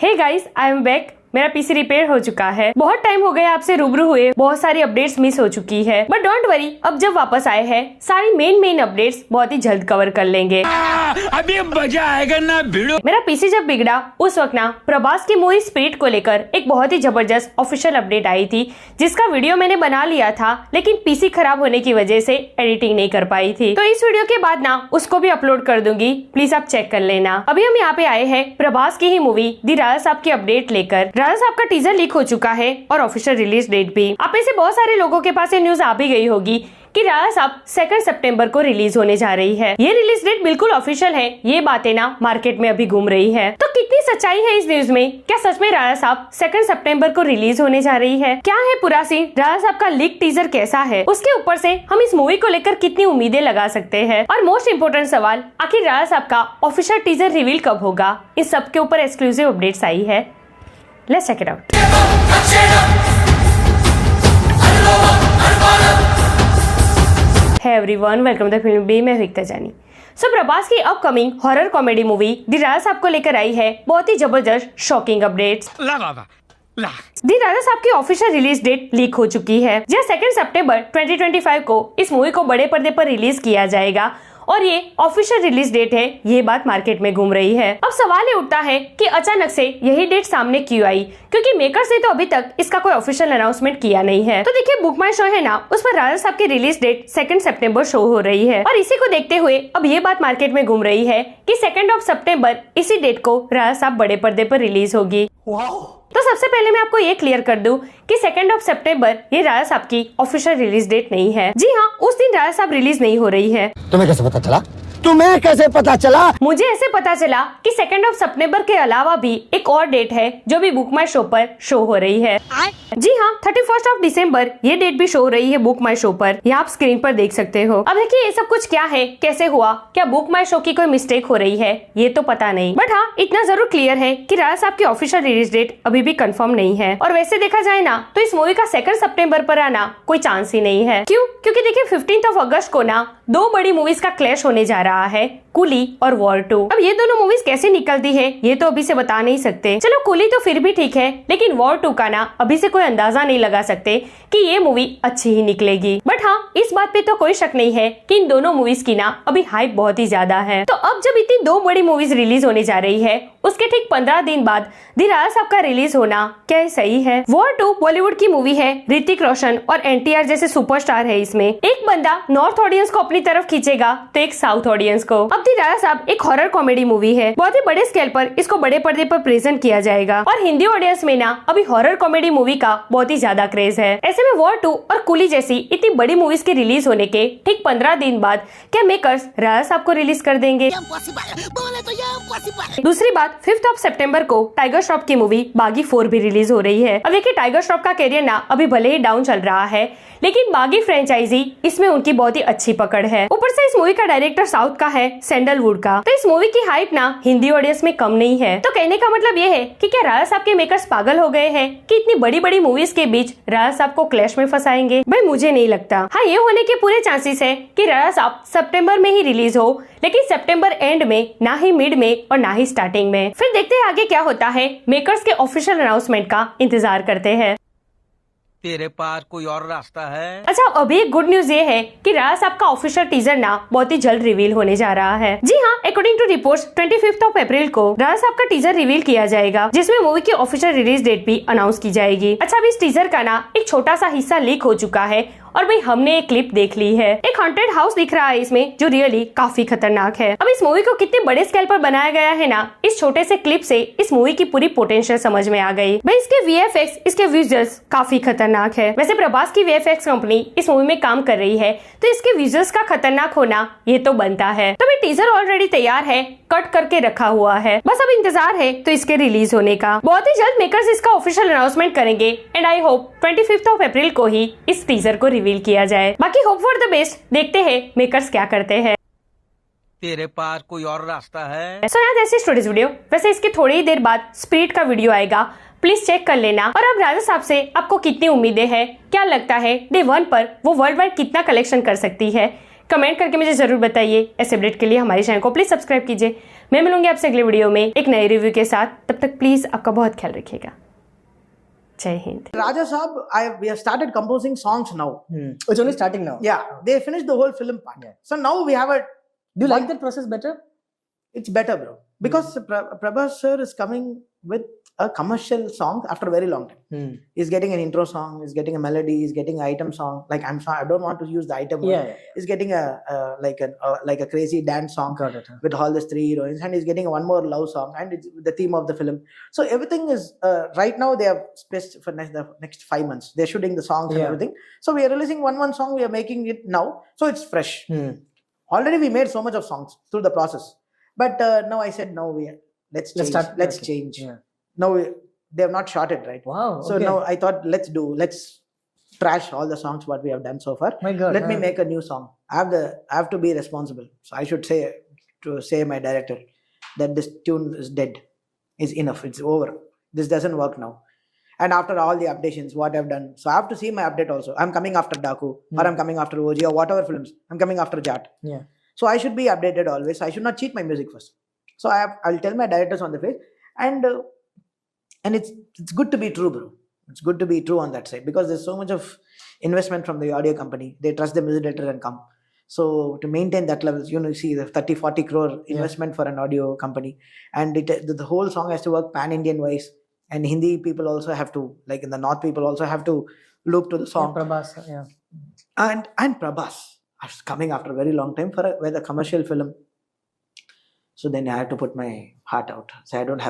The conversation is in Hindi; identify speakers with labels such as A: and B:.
A: Hey guys, I am back. मेरा पीसी रिपेयर हो चुका है। बहुत टाइम हो गया आपसे रूबरू हुए, बहुत सारी अपडेट्स मिस हो चुकी है, बट डोंट वरी, अब जब वापस आए हैं सारी मेन अपडेट्स बहुत ही जल्द कवर कर लेंगे।
B: अभी मजा आएगा ना भिड़ो।
A: मेरा पीसी जब बिगड़ा उस वक्त ना प्रभास की मूवी स्पिरिट को लेकर एक बहुत ही जबरदस्त ऑफिशियल अपडेट आई थी, जिसका वीडियो मैंने बना लिया था, लेकिन पीसी खराब होने की वजह से एडिटिंग नहीं कर पाई थी। तो इस वीडियो के बाद ना उसको भी अपलोड कर दूंगी, प्लीज आप चेक कर लेना। अभी हम यहाँ पे आए हैं प्रभास की ही मूवी दी राजा साहब की अपडेट लेकर। राजा साहब का टीजर लीक हो चुका है और ऑफिशियल रिलीज डेट भी। आप में से बहुत सारे लोगों के पास ये न्यूज आ भी गई होगी कि राजा साहब 2 सितंबर को रिलीज होने जा रही है। ये रिलीज डेट बिल्कुल ऑफिशियल है, ये बातें ना मार्केट में अभी घूम रही है। तो कितनी सच्चाई है इस न्यूज में? क्या सच में राजा साहब 2 सितंबर को रिलीज होने जा रही है? क्या है पूरा सीन? राजा साहब का लीक टीजर कैसा है? उसके ऊपर से हम इस मूवी को लेकर कितनी उम्मीदें लगा सकते हैं? और मोस्ट इम्पोर्टेंट सवाल, आखिर राजा साहब का ऑफिशियल टीजर रिवील कब होगा? इस सब के ऊपर एक्सक्लूसिव अपडेट्स आई है। Let's check it out. Hey everyone, welcome to the film Bay। मैं विक्ता जानी। प्रभास की अपकमिंग हॉरर कॉमेडी मूवी दी राजा साहब को लेकर आई है बहुत ही जबरदस्त शॉकिंग अपडेट्स। दी राजा साहब की ऑफिशियल रिलीज डेट लीक हो चुकी है। जहाँ 2 सितंबर 2025 को इस मूवी को बड़े पर्दे पर रिलीज किया जाएगा और ये ऑफिशियल रिलीज डेट है, ये बात मार्केट में घूम रही है। अब सवाल ये उठता है कि अचानक से यही डेट सामने क्यों आई, क्योंकि मेकर्स ने तो अभी तक इसका कोई ऑफिशियल अनाउंसमेंट किया नहीं है। तो देखिए, बुक माई शो है ना, उस पर राजा साहब की रिलीज डेट 2 सितंबर शो हो रही है और इसी को देखते हुए अब ये बात मार्केट में घूम रही है कि 2 सितंबर इसी डेट को राजा साहब बड़े पर्दे पर रिलीज होगी। तो सबसे पहले मैं आपको ये क्लियर कर दूं कि 2 सितंबर ये राजा साहब की ऑफिशियल रिलीज डेट नहीं है। जी हाँ, उस दिन राजा साहब रिलीज नहीं हो रही है।
C: तुम्हें कैसे पता चला? मुझे
A: ऐसे पता चला कि 2 सितंबर के अलावा भी एक और डेट है जो भी बुक माई शो पर शो हो रही है। जी हाँ, 31 दिसंबर ये डेट भी शो हो रही है बुक माई शो पर। ये आप स्क्रीन पर देख सकते हो। अब देखिए, ये सब कुछ क्या है, कैसे हुआ, क्या बुक माई शो की कोई मिस्टेक हो रही है, ये तो पता नहीं, बट हाँ इतना जरूर क्लियर है कि राजा साहब की ऑफिशियल रिलीज डेट अभी भी कंफर्म नहीं है। और वैसे देखा जाए ना तो इस मूवी का 2 सितंबर पर आना कोई चांस ही नहीं है। क्यों? क्योंकि देखिए 15 अगस्त को ना 2 बड़ी मूवीज का क्लैश होने जा रहा है, कूली और वॉर 2। अब ये दोनों मूवीज कैसे निकलती है ये तो अभी से बता नहीं सकते। चलो, कूली तो फिर भी ठीक है, लेकिन वॉर 2 का ना अभी से कोई अंदाजा नहीं लगा सकते कि ये मूवी अच्छी ही निकलेगी। बट हाँ, इस बात पे तो कोई शक नहीं है कि इन दोनों मूवीज की ना अभी हाइप बहुत ही ज्यादा है। तो अब जब इतनी 2 बड़ी मूवीज रिलीज होने जा रही है, उसके ठीक 15 दिन बाद दी राजा साहब का रिलीज होना क्या ये सही है? वॉर 2 बॉलीवुड की मूवी है, ऋतिक रोशन और एनटीआर जैसे सुपरस्टार है इसमें। एक बंदा नॉर्थ ऑडियंस को अपनी तरफ खींचेगा तो एक साउथ ऑडियंस को। अब दी राजा साहब एक हॉरर कॉमेडी मूवी है, बहुत ही बड़े स्केल पर इसको बड़े पर्दे पर प्रेजेंट किया जाएगा और हिंदी ऑडियंस में ना अभी हॉरर कॉमेडी मूवी का बहुत ही ज्यादा क्रेज है। ऐसे में वॉर 2 और कूली जैसी इतनी बड़ी मूवीज के रिलीज होने के ठीक 15 दिन बाद क्या मेकर्स राजा साहब को रिलीज कर देंगे? दूसरी बात, 5 सितंबर को टाइगर श्रॉफ की मूवी बागी 4 भी रिलीज हो रही है। अब देखिए, टाइगर श्रॉफ का कैरियर ना अभी भले ही डाउन चल रहा है, लेकिन बागी फ्रेंचाइजी इसमें उनकी बहुत ही अच्छी पकड़ है। ऊपर से इस मूवी का डायरेक्टर साउथ का है, सैंडलवुड का। तो इस मूवी की हाइप ना हिंदी ऑडियंस में कम नहीं है। तो कहने का मतलब ये है कि क्या राजा साहब के मेकर्स पागल हो गए हैं कि इतनी बड़ी बड़ी मूवीज के बीच राजा साहब को क्लैश में फंसाएंगे? भाई मुझे नहीं लगता। हाँ, ये होने के पूरे चांसेस है कि राजा साहब सितंबर में ही रिलीज हो, लेकिन सितंबर एंड में, ना ही मिड में और ना ही स्टार्टिंग में। फिर देखते हैं आगे क्या होता है। मेकर्स के ऑफिशियल अनाउंसमेंट का इंतजार करते हैं।
B: तेरे पास कोई और रास्ता है?
A: अच्छा, अभी एक गुड न्यूज ये है कि राजा साहब का ऑफिशियल टीजर ना बहुत ही जल्द रिवील होने जा रहा है। जी हाँ, अकॉर्डिंग टू रिपोर्ट्स 25 अप्रैल को राजा साहब का टीजर रिवील किया जाएगा, जिसमें मूवी की ऑफिशियल रिलीज डेट भी अनाउंस की जाएगी। अच्छा, अभी इस टीजर का ना एक छोटा सा हिस्सा लीक हो चुका है और भाई हमने एक क्लिप देख ली है। एक हॉन्टेड हाउस दिख रहा है इसमें, जो रियली काफी खतरनाक है। अब इस मूवी को कितने बड़े स्केल पर बनाया गया है ना, इस छोटे से क्लिप से इस मूवी की पूरी पोटेंशियल समझ में आ गई। भाई इसके VFX, इसके विजुअल्स काफी खतरनाक है। वैसे प्रभास की VFX कंपनी इस मूवी में काम कर रही है, तो इसके विजुअल्स का खतरनाक होना ये तो बनता है। तो भाई टीजर ऑलरेडी तैयार है, कट करके रखा हुआ है, बस अब इंतजार है तो इसके रिलीज होने का। बहुत ही जल्द मेकर्स इसका ऑफिशियल अनाउंसमेंट करेंगे एंड आई होप 25 अप्रैल को ही इस टीजर को रिवील किया जाए। बाकी होप फॉर द बेस्ट, देखते हैं मेकर्स क्या करते हैं।
B: तेरे पास कोई और रास्ता है?
A: सो यार, ऐसी स्टोरीज वीडियो। वैसे इसके थोड़ी ही देर बाद स्पिरिट का वीडियो आएगा, प्लीज चेक कर लेना। और अब राजा साहब से आपको कितनी उम्मीदें हैं? क्या लगता है डे 1 पर वो वर्ल्ड वाइड कितना कलेक्शन कर सकती है? कमेंट करके मुझे जरूर बताइए। ऐसे अपडेट के लिए हमारे चैनल को प्लीज सब्सक्राइब कीजिए। मैं मिलूंगी आपसे अगले वीडियो में एक नए रिव्यू के साथ। तब तक प्लीज आपका बहुत ख्याल रखिएगा। जय Hind.
D: Raja Saab, we have started composing songs now.
E: It's only starting now.
D: Yeah, they finished the whole film part.
E: Yeah.
D: So now we have a.
E: Do you like that process better?
D: It's better, bro, because Prabhas sir is coming with a commercial song after a very long time. He's getting an intro song, he's getting a melody, he's getting an item song. Like I'm sorry, I don't want to use the item word.
E: Yeah.
D: He's getting like a crazy dance song
E: Got it.
D: with all these 3 heroines, and he's getting one more love song, and it's the theme of the film. So everything is right now they have spaced for the next 5 months. They're shooting the songs and
E: Yeah.
D: everything. So we are releasing one song. We are making it now, so it's fresh. Already we made so much of songs through the process, but now I said no, let's change. Let's
E: okay.
D: change.
E: Yeah.
D: Now they have not shot it right.
E: Wow.
D: So
E: okay.
D: now I thought let's trash all the songs what we have done so far.
E: My God.
D: Let me make a new song. I have to be responsible. So I should say my director that this tune is dead. Is enough. It's over. This doesn't work now. And after all the updations, what I've done, so I have to see my update also. I'm coming after Daku, or I'm coming after OG, or whatever films. I'm coming after Jat.
E: Yeah.
D: So I should be updated always. I should not cheat my music first. So I'll tell my directors on the face, and it's good to be true, bro. It's good to be true on that side, because there's so much of investment from the audio company. They trust the music director and come. So to maintain that level, you see the 30-40 crore investment for an audio company, and the whole song has to work pan-Indian wise. And Hindi people also have to, like in the North, people also have to loop to the song.
E: Yeah, Prabhas, yeah.
D: And Prabhas is coming after a very long time with a commercial film. So then I had to put my heart out. So I don't have